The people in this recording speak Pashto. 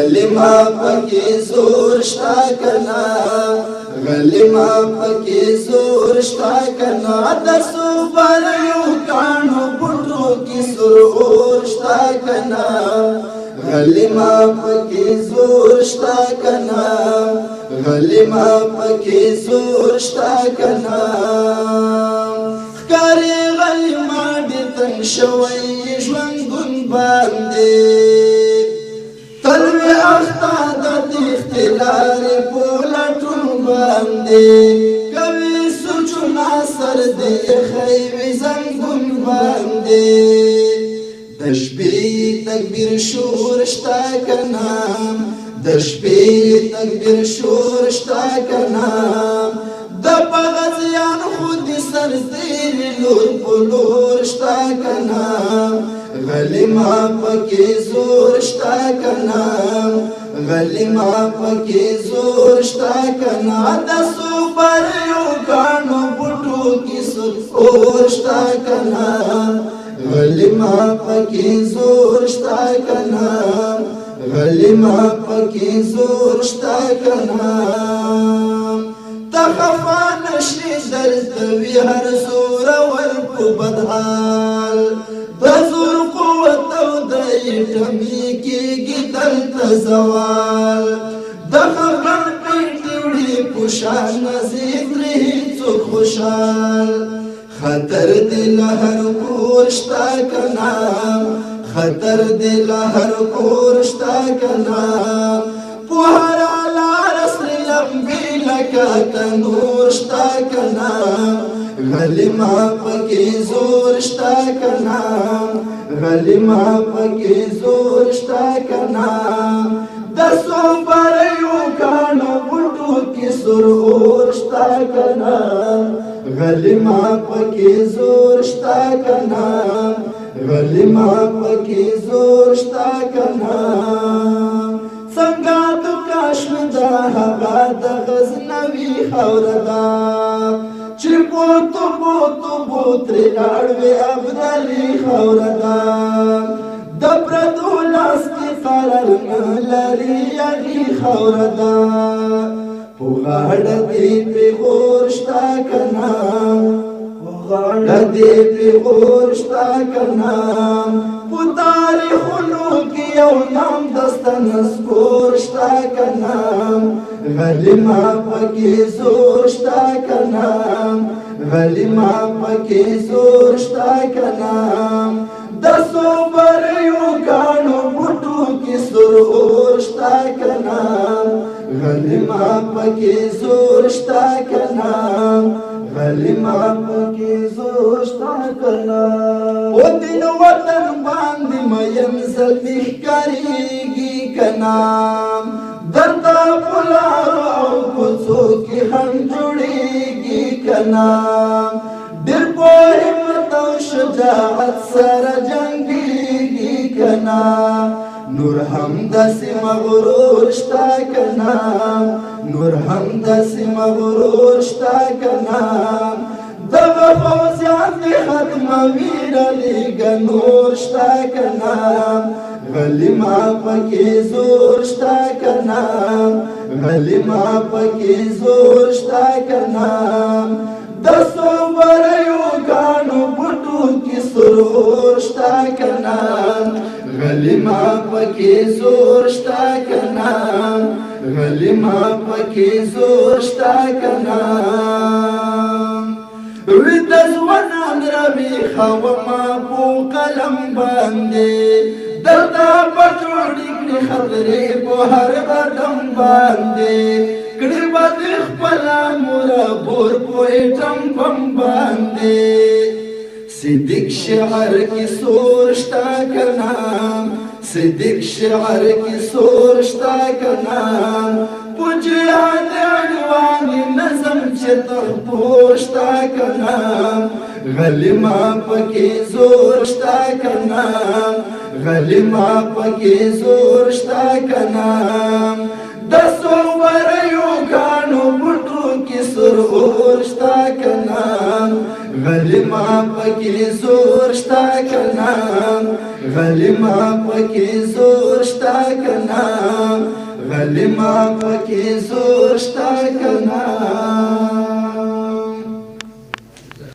غلی ما پکی زور شتا کنا غلی ما پکی زور شتا کنا دسو بریو کانو بوٹو کی سرور شتا کنا غلی ما پکی زور شتا کنا غلی ما پکی زور شتا کنا کاری غلی ما دی تنگ شوی ژوندون باندې تلوی اختا د اختلال پولټون باندې کوي سوچونه سر دې خیوي زنګون باندې د شپې تکبیر شور شتا کنا د شپې تکبیر شور شتا کنا د بغزیان خود سر زیر لور پلور شتا کنا غلی ما پکی زور شتا کنا غلی ما پکی زور شتا کنا دسو بریو کانو بوٹو کی سرور شتا کنا غلی ما پکی زور شتا کنا غلی ما پکی زور شتا کنا تخفا نشی درتوی هر زور ورپو بدحال بزور قوت او دای کمی کیږي دلته زوال د خبر پیټوړي پوشان نزیب هیڅ خوشال خطر دل هر کور شتا کنا خطر دل هر کور شتا کنا په هر لار سلم لکه تنور شتا کنا غلی ما پکی زور شتا کنا غلی ما پکی زور شتا کنا دسو بریو کانو بوٹو کی سرور شتا کنا غلی ما پکی زور شتا کنا غلی ما پکی زور شتا کنا څنګه د کاشمیر د هوا د غزنوي خاوره ده چې بوتو بوتو بوترې لاړوي ابدالي خاوره ده د پردو لاس کې قرار نه لري هغې خاوره ده په غاړه دې پېغور شته که نه په غاړه دې پېغور شته که نه په تاریخونو کې یو نام دسته نسکور شته که نه غلی ما پکې زور شته که نه غلی ما پکې زور شته که نه د صوبریو ګاڼو بوټو کې سرور شته که نه غلی ما پکې زور شته که نه غلی ما پکې زور شته که نه په دین وطن باندې مین زلمي ښکارېږي که نه درته په لارو او کوڅو کې هم جوړېږي که نه ډېر په همت او شجاعت سره جنګېږي که نه نور هم داسې مغرور شته که نه نور هم داسې مغرور شته که نه دغه فوزیان دې ختموي رالیږه نور شته که نه غلی ما پکې زور شته که نه غلی ما پکې زور شته که نه د صوبریو ګاڼو بوټو کې سرور شته که نه غلی ما پکې زور شته که نه غلی ما پکې زور شته که نه ویده ځوانان راویښومه په قلم باندې درته په جوړې کړي خبرې په هر قدم باندې کړي به د خپله موره بور په ایټم بم باندې صدیق شعر کې سور شته که نه صدیق شعر کې سور شته که نه په جهاد عنوان نظم چې تر پور شته که نه غلی ما پکې زور شته که نه غلی ما پکې زور شته که نه د صوبریو ګاڼو بوټو کې سرور شته که نه غلیما پکی زور شتا کنا غلیما پکی زور شتا کنا غلیما پکی زور شتا کنا